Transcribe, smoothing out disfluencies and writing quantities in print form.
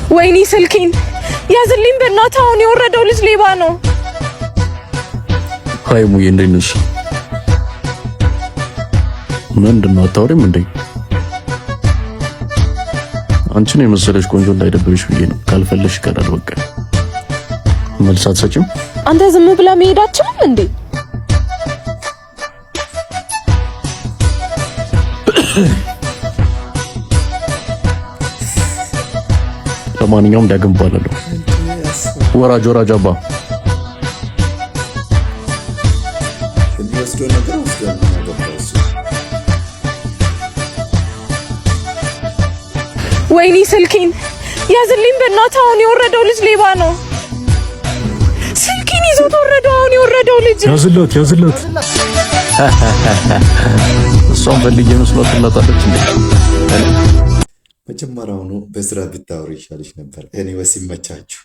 ወይኔ ስልኬን ያዝልኝ በእናትህ። አሁን የወረደው ልጅ ሌባ ነው። ሃይ ሙዬ እንዴት ነሽ? ምንድነው አታወሪም እንዴ? አንቺን የመሰለሽ ቆንጆ እንዳይደብርሽ ብዬ ነው። ካልፈለሽ ይቀራል በቃ። መልስ አትሰጪም? አንተ ዝም ብላ መሄድ አትችልም እንዴ? ለማንኛውም ዳግም ባላለሁ ወራጅ አባ ወይኔ ስልኬን ያዝልኝ በእናትህ። አሁን የወረደው ልጅ ሌባ ነው። ስልኬን ይዞት ወረደው። አሁን የወረደው ልጅ ያዝለት። እሷም ፈልጌ መስሏት ትላታለች እንዴ? መጀመሪያውኑ በስራ ብታወሩ ይሻልሽ ነበር። እኔ ወሲመቻችሁ